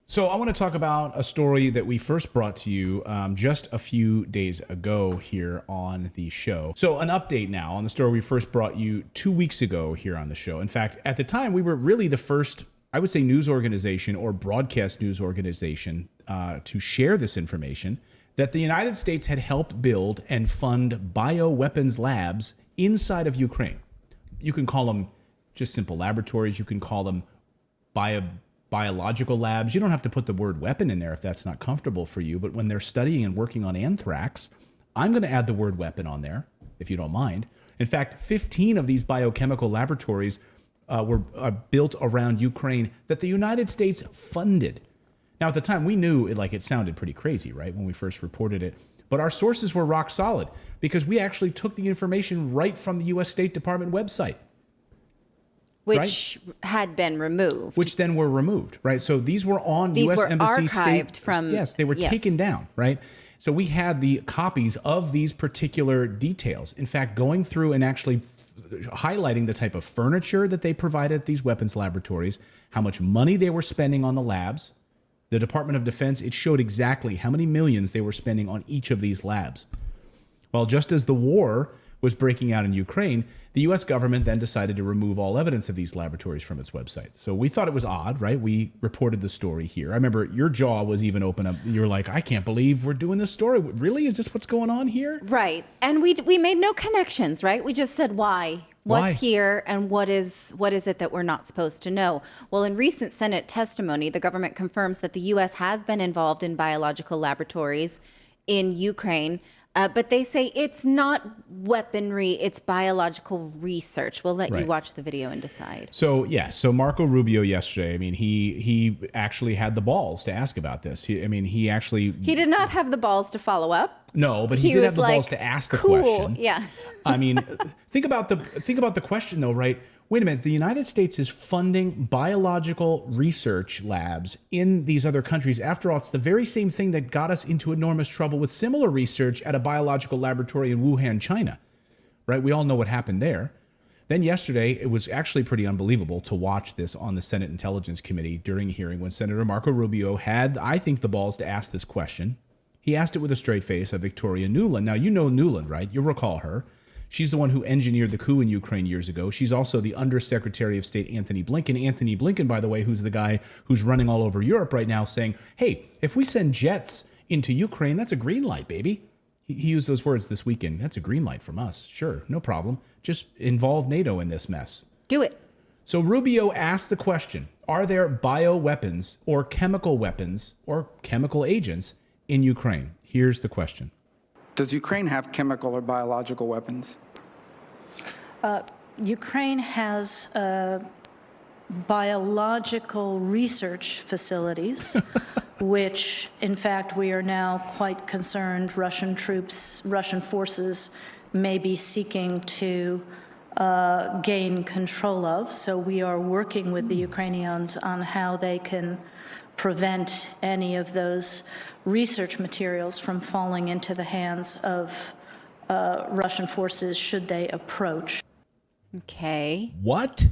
So I want to talk about a story that we first brought to you just a few days ago here on the show. So an update now on the story we first brought you 2 weeks ago here on the show. In fact, at the time, we were really the first, I would say, news organization or broadcast news organization to share this information that the United States had helped build and fund bioweapons labs inside of Ukraine. You can call them just simple laboratories. You can call them biological labs. You don't have to put the word weapon in there if that's not comfortable for you. But when they're studying and working on anthrax, I'm going to add the word weapon on there, if you don't mind. In fact, 15 of these biochemical laboratories were built around Ukraine that the United States funded. Now, at the time, we knew it sounded pretty crazy, right, when we first reported it. But our sources were rock solid because we actually took the information right from the U.S. State Department website. Which had been removed. Which then were removed, right? So these were on U.S. Embassy archived from... Yes, they were taken down, right? So we had the copies of these particular details. In fact, going through and actually highlighting the type of furniture that they provided at these weapons laboratories, how much money they were spending on the labs. The Department of Defense, it showed exactly how many millions they were spending on each of these labs. Well, just as the war was breaking out in Ukraine, the U.S. government then decided to remove all evidence of these laboratories from its website. So we thought it was odd, right? We reported the story here. I remember your jaw was even open up. You were like, I can't believe we're doing this story. Really? Is this what's going on here? Right. And we made no connections, right? We just said, why? What's here and what is it that we're not supposed to know? Well, in recent Senate testimony, the government confirms that the U.S. has been involved in biological laboratories in Ukraine. But they say it's not weaponry, it's biological research. We'll let you watch the video and decide. So, so Marco Rubio yesterday, I mean, he actually had the balls to ask about this. He did not have the balls to follow up. No, but he did have the balls to ask the question. Yeah. I mean, think about the question though, right? Wait a minute, the United States is funding biological research labs in these other countries. After all, it's the very same thing that got us into enormous trouble with similar research at a biological laboratory in Wuhan, China, right? We all know what happened there. Then yesterday, it was actually pretty unbelievable to watch this on the Senate Intelligence Committee during a hearing when Senator Marco Rubio had, I think, the balls to ask this question. He asked it with a straight face of Victoria Nuland. Now, you know Nuland, right? You'll recall her. She's the one who engineered the coup in Ukraine years ago. She's also the Undersecretary of State Antony Blinken. Antony Blinken, by the way, who's the guy who's running all over Europe right now saying, hey, if we send jets into Ukraine, that's a green light, baby. He used those words this weekend. That's a green light from us. Sure, no problem. Just involve NATO in this mess. Do it. So Rubio asked the question, are there bioweapons or chemical agents in Ukraine? Here's the question. Does Ukraine have chemical or biological weapons? Ukraine has biological research facilities, which, in fact, we are now quite concerned Russian forces may be seeking to gain control of. So we are working with the Ukrainians on how they can prevent any of those research materials from falling into the hands of Russian forces should they approach. Okay. What?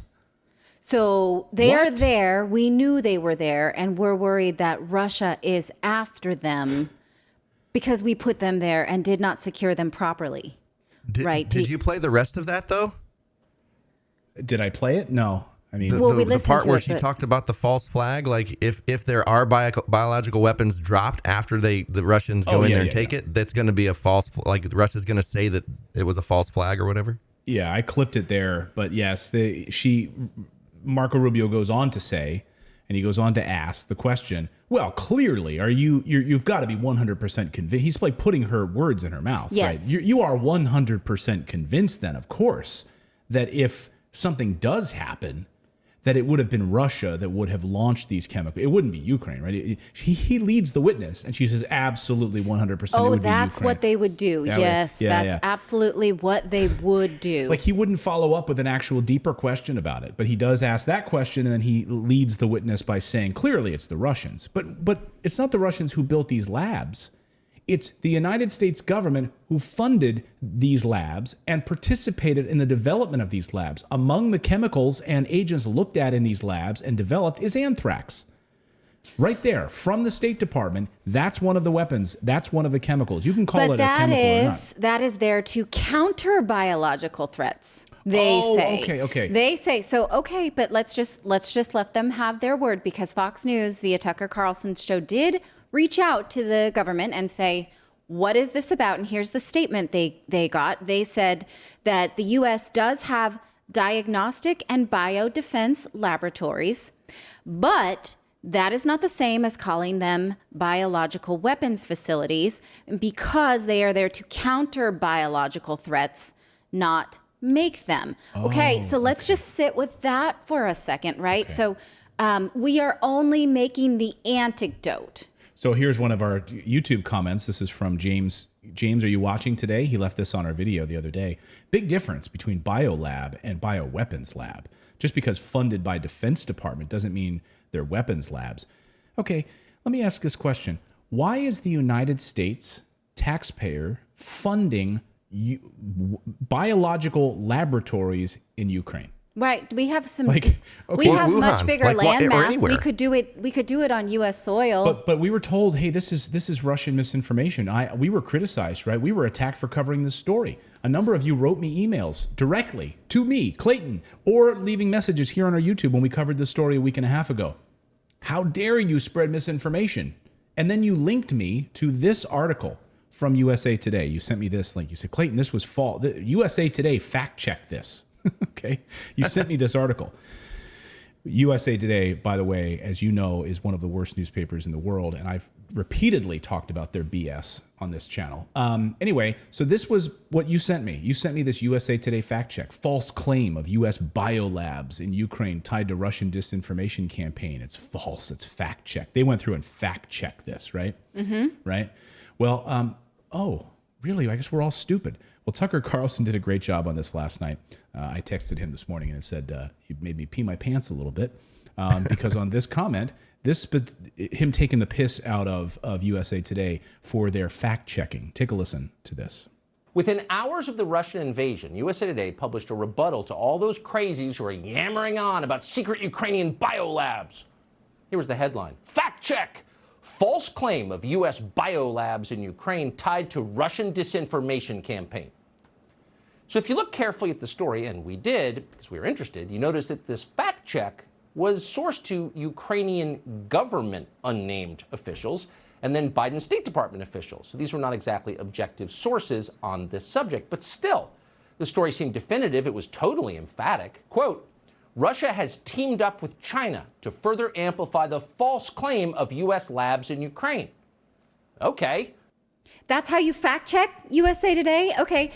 So they are there. We knew they were there, and we're worried that Russia is after them because we put them there and did not secure them properly. Did you play the rest of that, though? Did I play it? No. I mean, the part where she talked about the false flag, like if there are biological weapons dropped after the Russians go in there and take it, that's going to be a false, like Russia's going to say that it was a false flag or whatever. Yeah, I clipped it there, but yes, Marco Rubio goes on to say, and he goes on to ask the question, well, clearly, you've got to be 100% convinced. He's like putting her words in her mouth, yes. Right? You are 100% convinced then, of course, that if something does happen, that it would have been Russia that would have launched these chemicals. It wouldn't be Ukraine, right? He leads the witness, and she says absolutely 100%. Oh, that's what they would do. Yes, that's absolutely what they would do. Like he wouldn't follow up with an actual deeper question about it, but he does ask that question, and then he leads the witness by saying, clearly it's the Russians. But it's not the Russians who built these labs. It's the United States government who funded these labs and participated in the development of these labs. Among the chemicals and agents looked at in these labs and developed is anthrax. Right there from the State Department. That's one of the weapons. That's one of the chemicals. You can call it a that chemical or not. that is there to counter biological threats. They say. Okay. They say so. Okay, but let's just let them have their word, because Fox News via Tucker Carlson's show did reach out to the government and say, what is this about? And here's the statement they got. They said that the U.S. does have diagnostic and biodefense laboratories, but that is not the same as calling them biological weapons facilities, because they are there to counter biological threats, not make them. Okay, so let's just sit with that for a second, right? Okay. So we are only making the antidote. So here's one of our YouTube comments. This is from James. James, are you watching today? He left this on our video the other day. Big difference between biolab and bioweapons lab. Just because funded by Defense Department doesn't mean they're weapons labs. Okay, let me ask this question. Why is the United States taxpayer funding biological laboratories in Ukraine? Right. We have some. Like, okay. We have Wuhan, much bigger like, land or mass. anywhere. We could do it. We could do it on U.S. soil. But we were told, hey, this is Russian misinformation. We were criticized, right? We were attacked for covering this story. A number of you wrote me emails directly to me, Clayton, or leaving messages here on our YouTube when we covered this story a week and a half ago. How dare you spread misinformation? And then you linked me to this article from USA Today. You sent me this link. You said, Clayton, this was false. USA Today fact-checked this. Okay? You sent me this article. USA Today, by the way, as you know, is one of the worst newspapers in the world, and I've repeatedly talked about their BS on this channel. Anyway, so this was what you sent me. You sent me this USA Today fact check. False claim of U.S. biolabs in Ukraine tied to Russian disinformation campaign. It's false. It's fact check. They went through and fact checked this, right? Mm-hmm. Right? Well, oh, really? I guess we're all stupid. Well, Tucker Carlson did a great job on this last night. I texted him this morning and said, you made me pee my pants a little bit because on this comment, him taking the piss out of USA Today for their fact checking. Take a listen to this. Within hours of the Russian invasion, USA Today published a rebuttal to all those crazies who are yammering on about secret Ukrainian biolabs. Here was the headline. Fact check! False claim of U.S. biolabs in Ukraine tied to Russian disinformation campaign. So if you look carefully at the story, and we did, because we were interested, you notice that this fact check was sourced to Ukrainian government unnamed officials and then Biden State Department officials. So these were not exactly objective sources on this subject, but still, the story seemed definitive. It was totally emphatic. Quote, Russia has teamed up with China to further amplify the false claim of U.S. labs in Ukraine. Okay. That's how you fact check USA Today? Okay.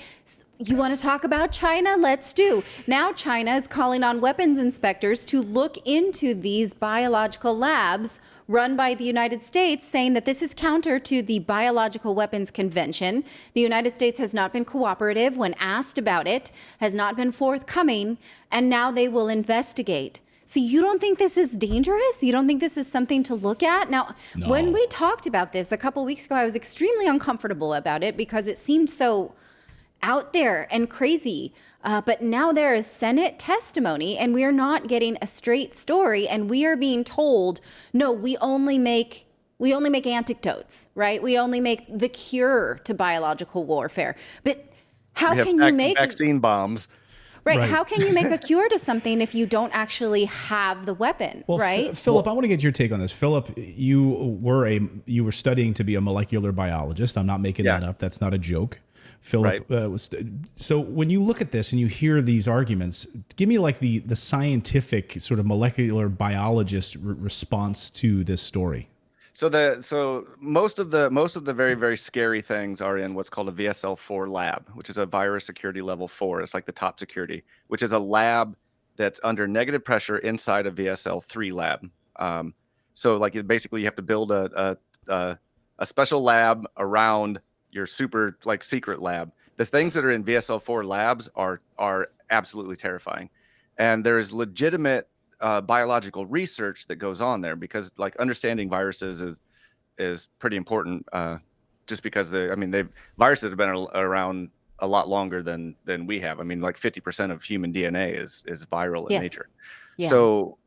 You want to talk about China? Let's do. Now China is calling on weapons inspectors to look into these biological labs run by the United States, saying that this is counter to the Biological Weapons Convention. The United States has not been cooperative when asked about it, has not been forthcoming, and now they will investigate. So you don't think this is dangerous? You don't think this is something to look at? Now, when we talked about this a couple weeks ago, I was extremely uncomfortable about it because it seemed so out there and crazy. But now there is Senate testimony and we are not getting a straight story, and we are being told, no, we only make antidotes, right? We only make the cure to biological warfare. But how can you make vaccine bombs? Right. How can you make a cure to something if you don't actually have the weapon, well, right? Philip, I want to get your take on this. Philip, you were studying to be a molecular biologist. I'm not making that up. That's not a joke. Philip so when you look at this and you hear these arguments, give me like the scientific sort of molecular biologist response to this story. So most of the very, very scary things are in what's called a VSL-4 lab, which is a virus security level 4. It's like the top security, which is a lab that's under negative pressure inside a VSL-3 lab. So like basically you have to build a special lab around your super like secret lab. The things that are in VSL-4 labs are absolutely terrifying, and there is legitimate biological research that goes on there, because like understanding viruses is pretty important. Just because viruses have been around a lot longer than we have. I mean, like 50% of human DNA is viral in nature. Yeah. So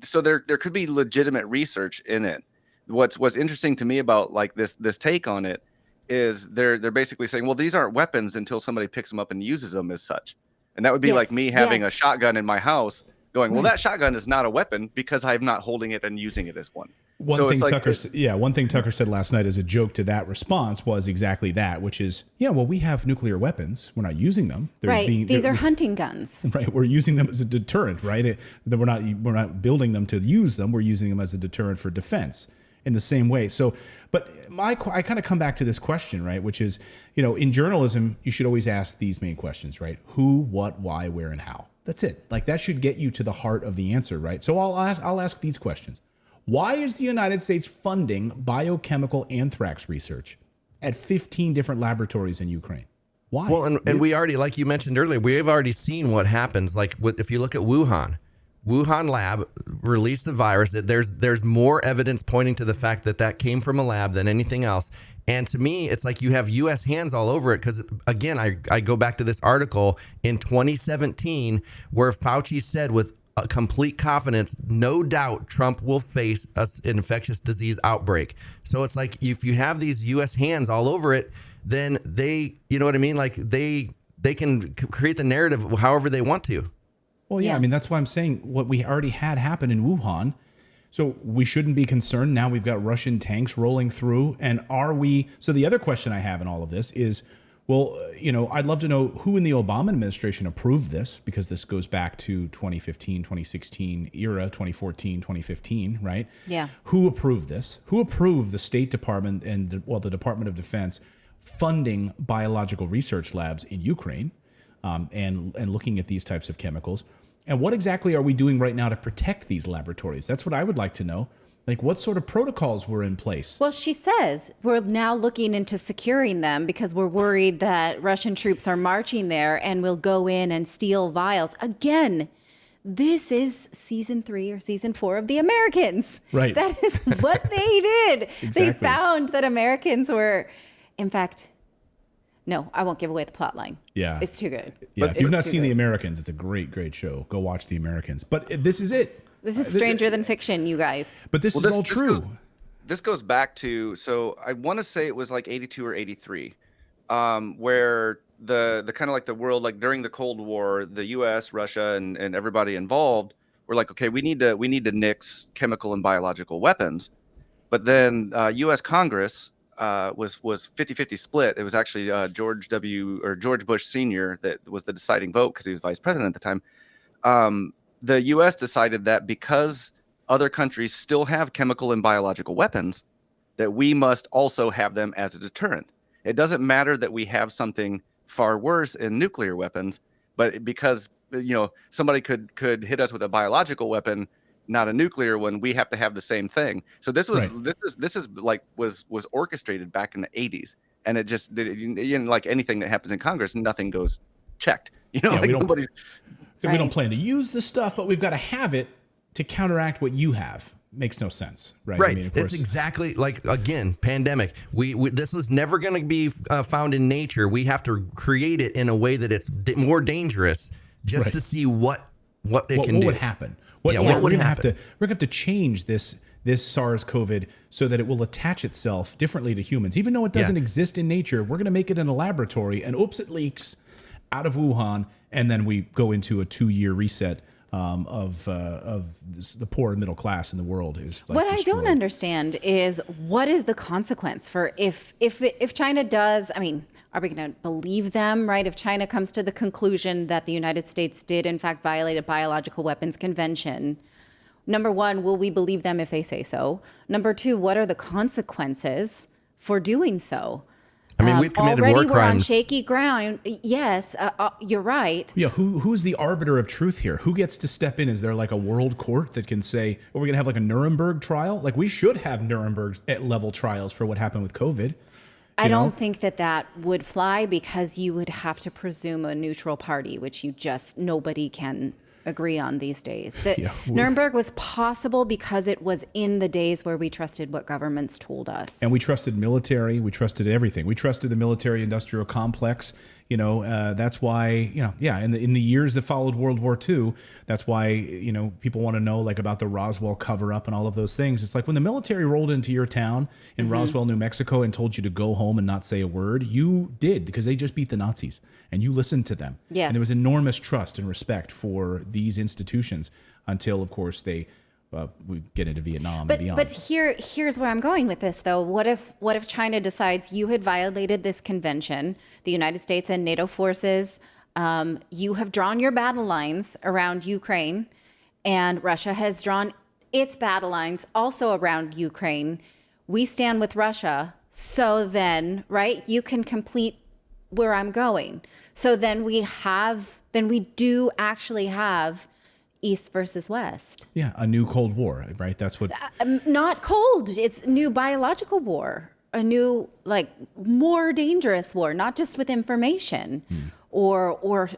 so there could be legitimate research in it. What's interesting to me about like this take on it is they're basically saying, well, these aren't weapons until somebody picks them up and uses them as such. And that would be like me having a shotgun in my house going, well, that shotgun is not a weapon because I'm not holding it and using it as one. One thing Tucker said last night as a joke to that response was exactly that, which is, yeah, well, we have nuclear weapons. We're not using them. These are hunting guns. Right. We're using them as a deterrent, right? We're not building them to use them. We're using them as a deterrent for defense in the same way. So, but I kind of come back to this question, right? Which is, in journalism, you should always ask these main questions, right? Who, what, why, where, and how. That's it. Like that should get you to the heart of the answer, right? So I'll ask these questions. Why is the United States funding biochemical anthrax research at 15 different laboratories in Ukraine? Why? Well, and we already, like you mentioned earlier, we have already seen what happens. Like if you look at Wuhan lab released the virus. There's more evidence pointing to the fact that came from a lab than anything else. And to me, it's like you have U.S. hands all over it because, again, I go back to this article in 2017 where Fauci said with complete confidence, no doubt Trump will face an infectious disease outbreak. So it's like if you have these U.S. hands all over it, then they, you know what I mean? Like they can create the narrative however they want to. Well, yeah, I mean, that's why I'm saying what we already had happen in Wuhan. So we shouldn't be concerned. Now we've got Russian tanks rolling through. And are we? So the other question I have in all of this is, well, I'd love to know who in the Obama administration approved this, because this goes back to 2015, 2016 era, 2014, 2015, right? Yeah. Who approved this? Who approved the State Department and the Department of Defense funding biological research labs in Ukraine and looking at these types of chemicals? And what exactly are we doing right now to protect these laboratories? That's what I would like to know. Like, what sort of protocols were in place? Well, she says we're now looking into securing them because we're worried that Russian troops are marching there and will go in and steal vials. Again, this is season 3 or season 4 of The Americans. Right. That is what they did. Exactly. They found that Americans were, in fact, no, I won't give away the plot line. Yeah. It's too good. Yeah, if you've not seen The Americans, it's a great, great show. Go watch The Americans. But this is it. This is stranger than fiction, you guys. But this is all true. This goes back to, so I want to say it was like 82 or 83, where the kind of like the world, like during the Cold War, the U.S., Russia, and everybody involved were like, okay, we need to nix chemical and biological weapons. But then U.S. Congress was 50-50 split. It was actually George Bush Sr. that was the deciding vote because he was vice president at the time. The U.S. decided that because other countries still have chemical and biological weapons, that we must also have them as a deterrent. It doesn't matter that we have something far worse in nuclear weapons, but because somebody could hit us with a biological weapon, not a nuclear one, we have to have the same thing. So this was was orchestrated back in the 80s, and it just like anything that happens in Congress, nothing goes checked. We don't plan to use the stuff, but we've got to have it to counteract what you have. Makes no sense, right? Right. I mean, of course. It's exactly like, again, pandemic. We this is never going to be found in nature. We have to create it in a way that it's more dangerous, just to see what it can do. What would happen? What would happen? We're going to have to change this SARS-CoV so that it will attach itself differently to humans, even though it doesn't exist in nature. We're going to make it in a laboratory, and oops, it leaks out of Wuhan, and then we go into a 2-year reset of the poor and middle class in the world is like what destroyed. I don't understand is what is the consequence for if China does, I mean, are we going to believe them, right? If China comes to the conclusion that the United States did in fact violate a biological weapons convention, number one, will we believe them if they say so? Number two, what are the consequences for doing so? I mean, we've committed war crimes. Already we're on shaky ground. Yes, you're right. Yeah, who's the arbiter of truth here? Who gets to step in? Is there like a world court that can say, "Are we going to have like a Nuremberg trial?" Like we should have Nuremberg level trials for what happened with COVID. I don't think that would fly because you would have to presume a neutral party, which nobody can agree on these days. Nuremberg was possible because it was in the days where we trusted what governments told us. And we trusted military. We trusted everything. We trusted the military industrial complex. That's why, in the years that followed World War II, that's why, people want to know like about the Roswell cover up and all of those things. It's like when the military rolled into your town in Roswell, New Mexico, and told you to go home and not say a word, you did, because they just beat the Nazis and you listened to them. Yes. And there was enormous trust and respect for these institutions until, of course, we get into Vietnam and beyond. But here's where I'm going with this, though. What if China decides you had violated this convention, the United States and NATO forces, you have drawn your battle lines around Ukraine, and Russia has drawn its battle lines also around Ukraine. We stand with Russia. So then, right, you can complete where I'm going. So then we do actually have East versus West. Yeah, a new Cold War, right? That's what. Not cold. It's new biological war, a new, like, more dangerous war, not just with information or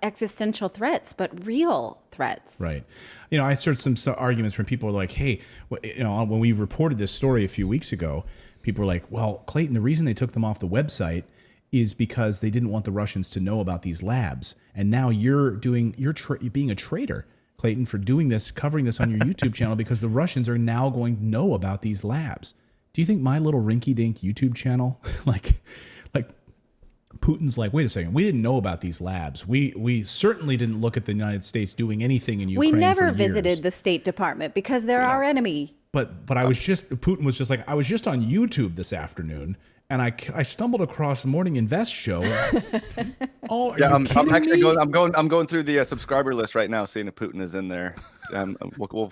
existential threats, but real threats. Right. I heard some arguments from people like, hey, when we reported this story a few weeks ago, people were like, well, Clayton, the reason they took them off the website is because they didn't want the Russians to know about these labs. And now you're being a traitor, Clayton, for doing this, covering this on your YouTube channel, because the Russians are now going to know about these labs. Do you think my little rinky-dink YouTube channel, like Putin's like, wait a second, we didn't know about these labs. We certainly didn't look at the United States doing anything in Ukraine. We never for years. visited the State Department because they're our enemy. But Putin was just like, I was just on YouTube this afternoon, and I stumbled across the Morning Invest show. Oh, are I'm you kidding actually me? I'm going through the subscriber list right now, seeing if Putin is in there. We'll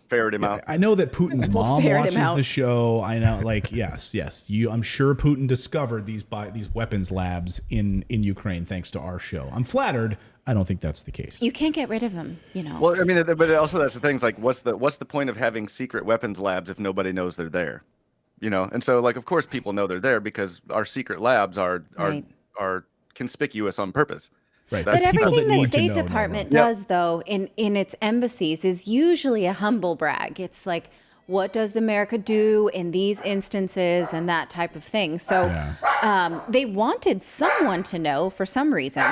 ferret him out. I know that Putin's mom ferret him watches out. the show. I know, yes. I'm sure Putin discovered these weapons labs in Ukraine thanks to our show. I'm flattered. I don't think that's the case. You can't get rid of them, Well, I mean, but also that's the thing. It's like, what's the point of having secret weapons labs if nobody knows they're there? And so, like, of course, people know they're there because our secret labs are conspicuous on purpose. Right. But People everything that the need to State know Department Yep. does, though, in its embassies is usually a humble brag. It's like, what does America do in these instances and that type of thing. So they wanted someone to know for some reason.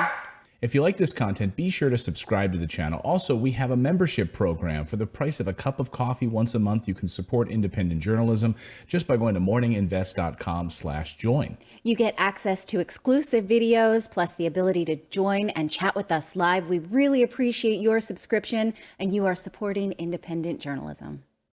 If you like this content, be sure to subscribe to the channel. Also, we have a membership program. For the price of a cup of coffee once a month, you can support independent journalism just by going to morninginvest.com/join. You get access to exclusive videos, plus the ability to join and chat with us live. We really appreciate your subscription, and you are supporting independent journalism.